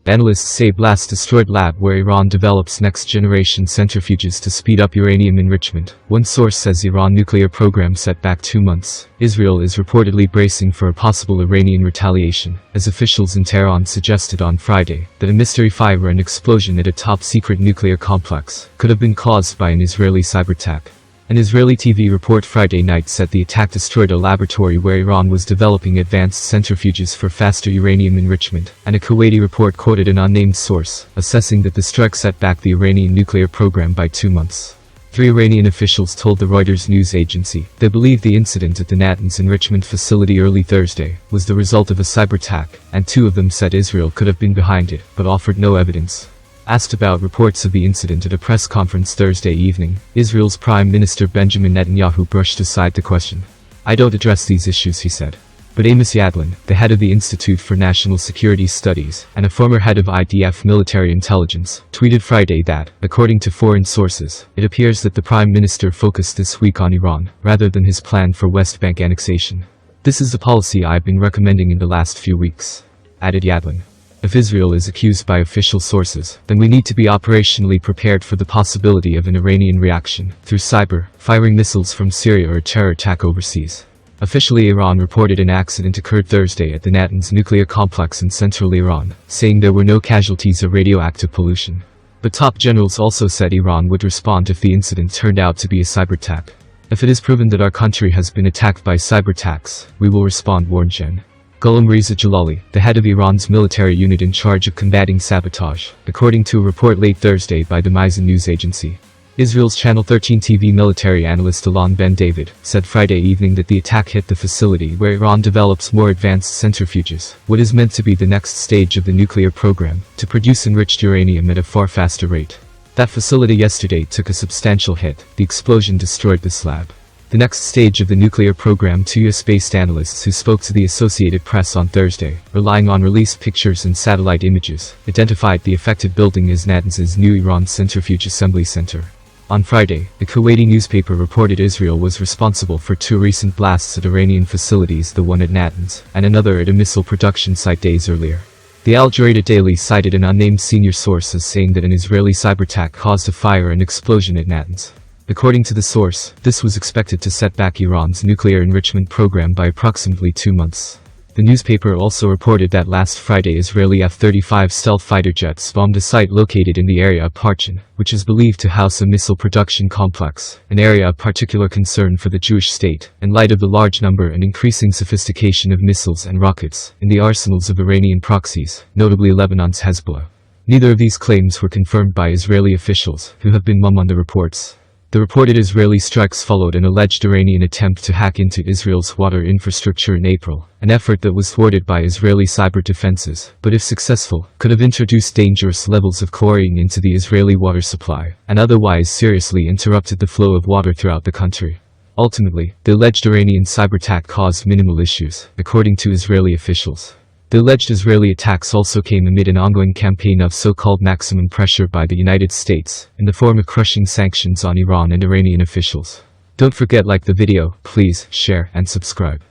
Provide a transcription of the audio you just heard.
Analysts say blast destroyed lab where Iran develops next-generation centrifuges to speed up uranium enrichment. One source says Iran nuclear program set back 2 months. Israel is reportedly bracing for a possible Iranian retaliation, as officials in Tehran suggested on Friday that a mystery fire and explosion at a top-secret nuclear complex could have been caused by an Israeli cyber attack. An Israeli TV report Friday night said the attack destroyed a laboratory where Iran was developing advanced centrifuges for faster uranium enrichment, and a Kuwaiti report quoted an unnamed source, assessing that the strike set back the Iranian nuclear program by 2 months. 3 Iranian officials told the Reuters news agency they believe the incident at the Natanz enrichment facility early Thursday was the result of a cyber attack, and 2 of them said Israel could have been behind it, but offered no evidence. Asked about reports of the incident at a press conference Thursday evening, Israel's Prime Minister Benjamin Netanyahu brushed aside the question. "I don't address these issues," he said. But Amos Yadlin, the head of the Institute for National Security Studies and a former head of IDF military intelligence, tweeted Friday that, according to foreign sources, it appears that the Prime Minister focused this week on Iran, rather than his plan for West Bank annexation. "This is the policy I've been recommending in the last few weeks," added Yadlin. If Israel is accused by official sources, then we need to be operationally prepared for the possibility of an Iranian reaction, through cyber, firing missiles from Syria or a terror attack overseas. Officially, Iran reported an accident occurred Thursday at the Natanz nuclear complex in central Iran, saying there were no casualties or radioactive pollution. But top generals also said Iran would respond if the incident turned out to be a cyber attack. "If it is proven that our country has been attacked by cyber attacks, we will respond," warned Gen. Ghulam Reza Jalali, the head of Iran's military unit in charge of combating sabotage, according to a report late Thursday by the Mizan news agency. Israel's Channel 13 TV military analyst Alon Ben David said Friday evening that the attack hit the facility where Iran develops more advanced centrifuges, what is meant to be the next stage of the nuclear program, to produce enriched uranium at a far faster rate. That facility yesterday took a substantial hit. The explosion destroyed this lab. The next stage of the nuclear program, 2 US-based analysts who spoke to the Associated Press on Thursday, relying on released pictures and satellite images, identified the affected building as Natanz's new Iran Centrifuge Assembly Center. On Friday, the Kuwaiti newspaper reported Israel was responsible for 2 recent blasts at Iranian facilities, the one at Natanz, and another at a missile production site days earlier. The Al Jazeera Daily cited an unnamed senior source as saying that an Israeli cyber attack caused a fire and explosion at Natanz. According to the source, this was expected to set back Iran's nuclear enrichment program by approximately 2 months. The newspaper also reported that last Friday Israeli F-35 stealth fighter jets bombed a site located in the area of Parchin, which is believed to house a missile production complex, an area of particular concern for the Jewish state, in light of the large number and increasing sophistication of missiles and rockets in the arsenals of Iranian proxies, notably Lebanon's Hezbollah. Neither of these claims were confirmed by Israeli officials, who have been mum on the reports. The reported Israeli strikes followed an alleged Iranian attempt to hack into Israel's water infrastructure in April, an effort that was thwarted by Israeli cyber defenses, but if successful, could have introduced dangerous levels of chlorine into the Israeli water supply, and otherwise seriously interrupted the flow of water throughout the country. Ultimately, the alleged Iranian cyber attack caused minimal issues, according to Israeli officials. The alleged Israeli attacks also came amid an ongoing campaign of so-called maximum pressure by the United States, in the form of crushing sanctions on Iran and Iranian officials. Don't forget, like the video, please, share and subscribe.